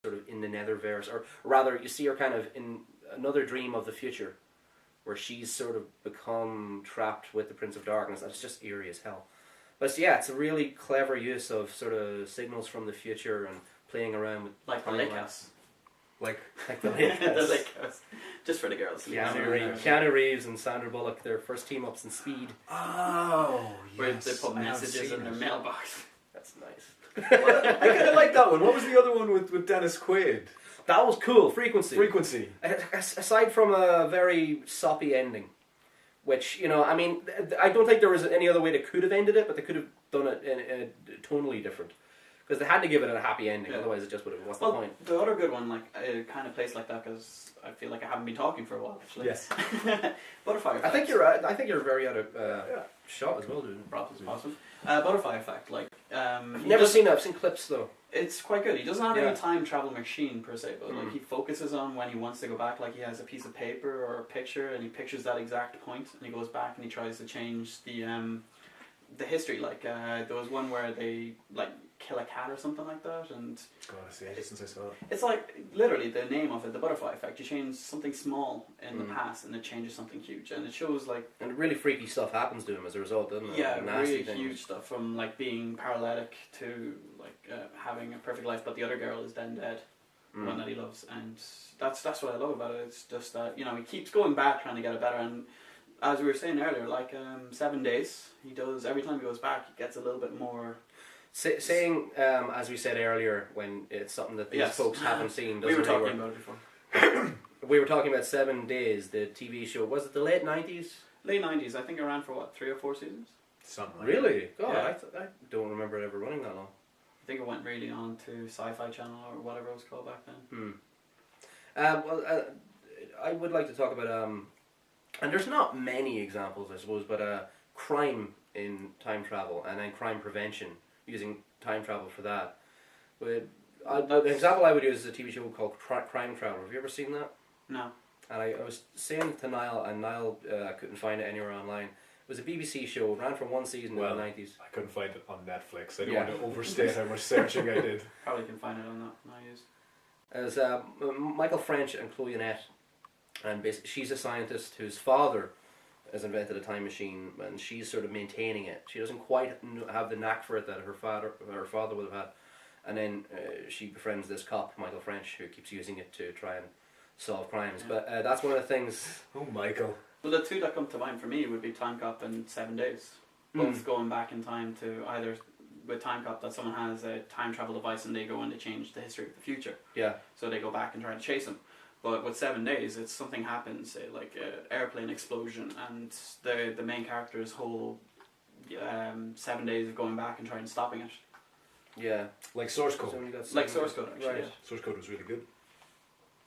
sort of in the Netherverse, or rather, you see her kind of in another dream of the future, where she's sort of become trapped with the Prince of Darkness. That's just eerie as hell. But yeah, it's a really clever use of sort of signals from the future and playing around with like the lake house. Like the lake house. The lake house. Just for the girls. Keanu Reeves and Sandra Bullock, their first team ups in Speed. Oh, yes. Where they put messages in their mailbox. That's nice. Well, I kind of like that one. What was the other one with Dennis Quaid? That was cool. Frequency. Aside from a very soppy ending, which, I mean, I don't think there was any other way they could have ended it, but they could have done it in tonally different. Because they had to give it a happy ending, otherwise it just would have. What's the point? The other good one, like it kind of plays like that, because I feel like I haven't been talking for a while. Actually, yes. Butterfly Effect. I think you're very out of shot as well, dude. Awesome. Butterfly Effect, like I've never seen it. I've seen clips though. It's quite good. He doesn't have any time travel machine per se, but like he focuses on when he wants to go back. Like he has a piece of paper or a picture, and he pictures that exact point, and he goes back and he tries to change the history. Like there was one where they like kill a cat or something like that, and God, I see it since I saw it. It's like literally the name of it, the Butterfly Effect. You change something small in the past, and it changes something huge, and it shows like really freaky stuff happens to him as a result, doesn't it? Yeah, really huge stuff, from like being paralytic to like having a perfect life, but the other girl is then dead, the one that he loves, and that's what I love about it. It's just that he keeps going back trying to get it better, and as we were saying earlier, like 7 days, he does every time he goes back, he gets a little bit more. Saying, as we said earlier, when it's something that these folks haven't seen. We were talking about it before. We were talking about 7 Days, the TV show. Was it the late 90s? Late 90s. I think it ran for, 3 or 4 seasons? Something like that. Really? God, yeah. I don't remember it ever running that long. I think it went really on to Sci-Fi Channel or whatever it was called back then. I would like to talk about, and there's not many examples, I suppose, but crime in time travel and then crime prevention, using time travel for that. But the example I would use is a TV show called Crime Traveler. Have you ever seen that? No. And I was saying to Niall, and Niall couldn't find it anywhere online. It was a BBC show, ran for 1 season in the 90s. I couldn't find it on Netflix. I don't want to overstate how much searching I did. Probably can find it on that. It was Michael French and Chloe Annette. And basically she's a scientist whose father has invented a time machine, and she's sort of maintaining it. She doesn't quite have the knack for it that her father would have had. And then she befriends this cop, Michael French, who keeps using it to try and solve crimes. Yeah. But that's one of the things... Oh, Michael. Well, the two that come to mind for me would be Timecop and 7 Days. Both going back in time to either... With Timecop, that someone has a time travel device and they go and they change the history of the future. Yeah. So they go back and try to chase him. But with 7 Days, it's something happens, say, like an airplane explosion, and the main character's whole 7 days of going back and trying to stopping it. Yeah. Like Source Code. Like Source Code, actually. Right. Yeah. Source Code was really good.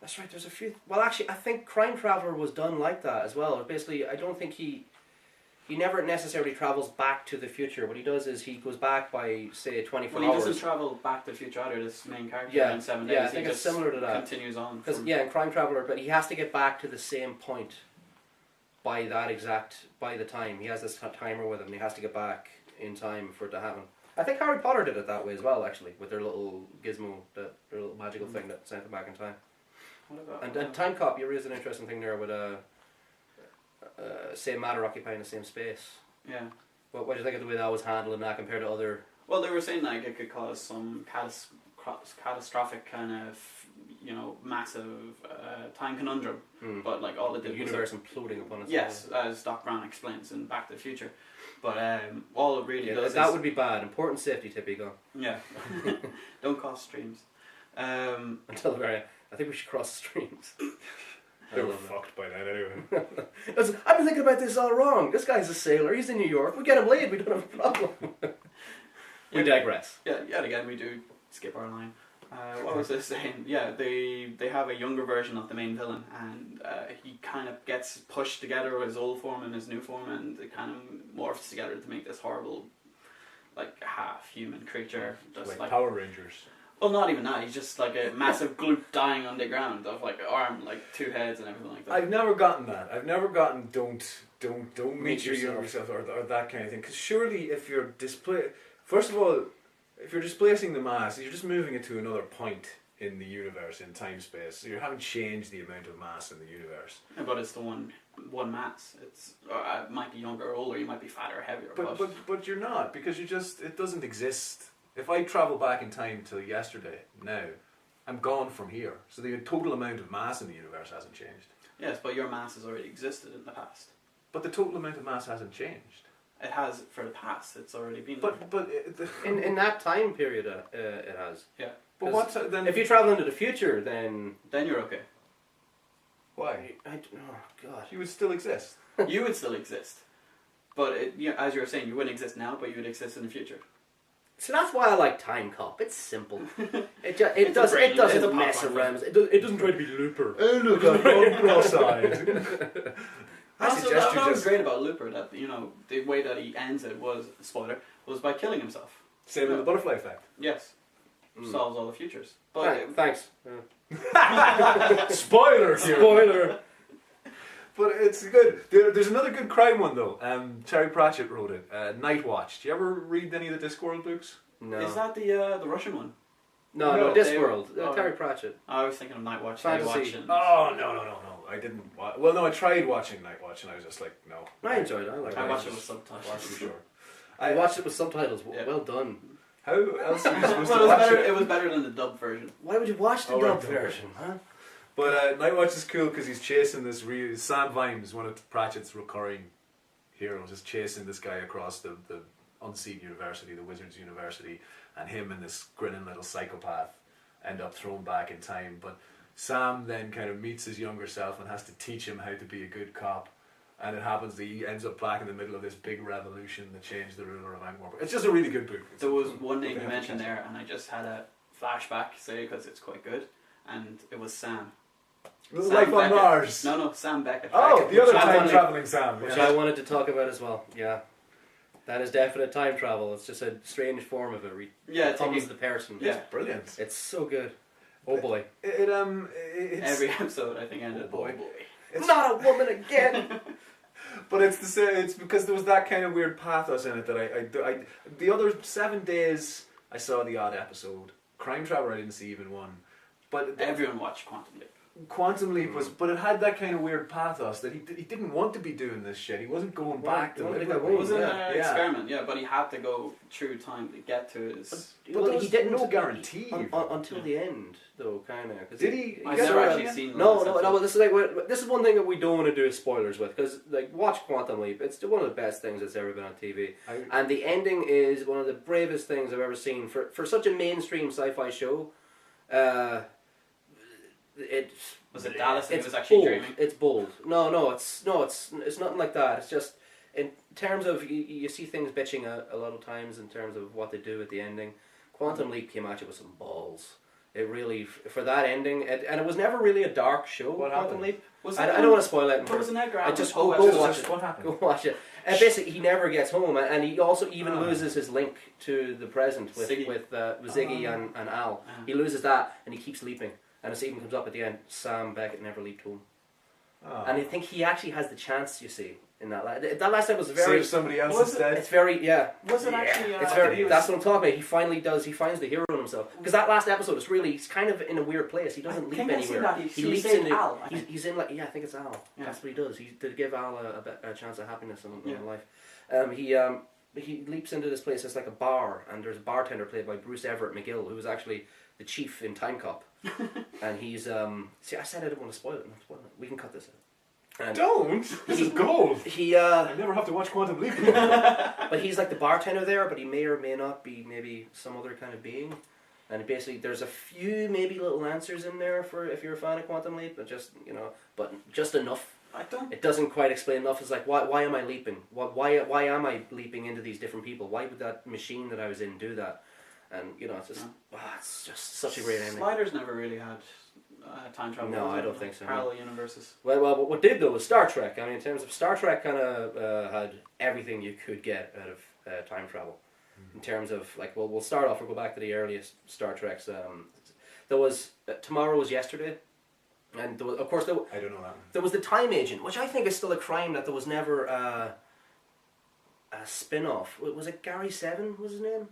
That's right, there's a few... Well, actually, I think Crime Traveler was done like that as well. Basically, I don't think he never necessarily travels back to the future. What he does is he goes back by, say, 24 hours. Well, he doesn't travel back to the future either, this main character in 7 days. Yeah, I think it's similar to that. Continues on. Because, in Crime Traveler, but he has to get back to the same point by the time. He has this timer with him, and he has to get back in time for it to happen. I think Harry Potter did it that way as well, actually, with their little gizmo, their little magical thing that sent them back in time. What about... And Timecop, you raised an interesting thing there with same matter occupying the same space. Yeah. What do you think of the way that was handled and that compared to other... Well, they were saying like it could cause some catastrophic kind of, massive time conundrum. But like all it did the universe imploding upon itself. Yes, as Doc Brown explains in Back to the Future. But all it really does that would be bad. Important safety tip, Egon. Yeah. Don't cross streams. Until the very end. I think we should cross streams. They were fucked by that anyway. I've been thinking about this all wrong. This guy's a sailor. He's in New York. We get him laid. We don't have a problem. We digress. Yeah, yet again we do skip our line. What was I saying? Yeah, they have a younger version of the main villain, and he kind of gets pushed together with his old form and his new form, and it kind of morphs together to make this horrible, like half-human creature. Just like Power Rangers. Well, not even that. He's just like a massive gloop dying on the ground of like an arm, like 2 heads and everything like that. I've never gotten that. I've never gotten don't meet your younger self or that kind of thing. Because surely if you're first of all, if you're displacing the mass, you're just moving it to another point in the universe, in time space. So you haven't changed the amount of mass in the universe. Yeah, but it's the one mass. It's it might be younger or older. You might be fatter or heavier. But you're not, because it doesn't exist. If I travel back in time to yesterday now, I'm gone from here. So the total amount of mass in the universe hasn't changed. Yes, but your mass has already existed in the past. But the total amount of mass hasn't changed. It has for the past. It's already been. In that time period, it has. Yeah. But what's then? If you travel into the future, then Then you're okay. Why? Oh God. You would still exist. You would still exist, but as you were saying, you wouldn't exist now, but you would exist in the future. So that's why I like Timecop. It's simple. It It's a doesn't pop mess punk around. It doesn't try to be Looper. Oh look, I'm on cross-eyed. Also, that was great about Looper. That the way that he ends it was by killing himself. Same with the butterfly effect. Yes, solves all the futures. But Thanks. Spoiler! Here. Spoiler. But it's good. There's another good crime one though. Terry Pratchett wrote it. Night Watch. Do you ever read any of the Discworld books? No. is that the Russian one? No, Discworld. Terry Pratchett. I was thinking of Night Watch. Fantasy. Night Watch and Oh no! I didn't. Well, no, I tried watching Night Watch and I was just like, no. I enjoyed it. I like I it. watched it with subtitles. Watch for sure. I watched it with subtitles. Yeah. Well done. How else are you supposed Well, to watch it? it was better than the dub version. Why would you watch the Oh, dubbed right, version, huh? But Night Watch is cool because he's chasing this Sam Vimes, one of Pratchett's recurring heroes, is chasing this guy across the unseen university, the Wizards University, and him and this grinning little psychopath end up thrown back in time. But Sam then kind of meets his younger self and has to teach him how to be a good cop. And it happens that he ends up back in the middle of this big revolution that changed the ruler of Angmar. It's just a really good book. There was one name you mentioned there, and I just had a flashback, say, because it's quite good, and it was Sam. Little Sam Life on Beckett. Mars. No, Sam Beckett. Oh, the other Which I time wanted- traveling Sam. Which Yeah. I wanted to talk about as well. Yeah. That is definite time travel. It's just a strange form of it. Yeah, It comes taking- the person. Yeah. Brilliant. It's so good. Oh boy. It's, Every episode, I think, ended. Oh, boy. It's, Not a woman again! but it's the same. It's because there was that kind of weird pathos in it that I the other 7 days I saw the odd episode. Crime Traveler I didn't see even one, but Everyone watched Quantum Leap. Quantum Leap was, but it had that kind of weird pathos that he didn't want to be doing this shit. He wasn't going back to Well, live I with think It me. was an Yeah. experiment, yeah, but he had to go through time to get to his. But there was no guarantee. Until the end, though, kind of. Did he? I've get never around actually yet? seen. No, this no, episode. no. This is like this is one thing that we don't want to do spoilers with, because like watch Quantum Leap. It's one of the best things that's ever been on TV, and the ending is one of the bravest things I've ever seen for such a mainstream sci-fi show. Was it Dallas and he It's was actually bold. dreaming? It's bold. It's nothing like that. It's just in terms of you see things bitching a lot of times in terms of what they do at the ending. Quantum Leap came at you with some balls. It really for that ending, and it was never really a dark show. What Quantum happened? Leap. Was I it don't want to spoil it. But was an Edgar I Allan just Poe go episode? watch it. What happened? Go watch it. And basically, he never gets home, and he also even Ah. loses his link to the present with Ziggy. with Ziggy and Al. Ah. He loses that, and he keeps leaping. And it even comes up at the end. Sam Beckett never leaped home, Oh. and I think he actually has the chance. You see, in that that last time was very. Save somebody else Was it- instead. It's very Was it Yeah. actually? It's he very. was- That's what I'm talking about. He finally does. He finds the hero in himself. Because that last episode is really. He's kind of in a weird place. He doesn't I leap think I've seen anywhere. that. He leaps saved into. Al, I think. He's in like I think it's Al. Yeah. That's what he does. He to give Al a chance of happiness in Yeah. life. He leaps into this place. It's like a bar, and there's a bartender played by Bruce Everett McGill, who was actually the chief in Timecop. And he's see, I said I didn't want to spoil it. Not spoil it. We can cut this out. And Don't. This is gold. he I never have to watch Quantum Leap. but he's like the bartender there, but he may or may not be maybe some other kind of being. And basically, there's a few maybe little answers in there for if you're a fan of Quantum Leap, but just enough. I don't. It doesn't quite explain enough. It's like why am I leaping? Why am I leaping into these different people? Why would that machine that I was in do that? And it's just such a great ending. Sliders never really had time travel. No, I don't think so, no. Parallel universes. Well, what did though was Star Trek. I mean, in terms of Star Trek, kind of had everything you could get out of time travel. In terms of we'll start off. We'll go back to the earliest Star Treks. There was Tomorrow Was Yesterday, and there was, of course I don't know that one. there was the Time Agent, which I think is still a crime that there was never a spin-off. Was it Gary Seven? Was his name?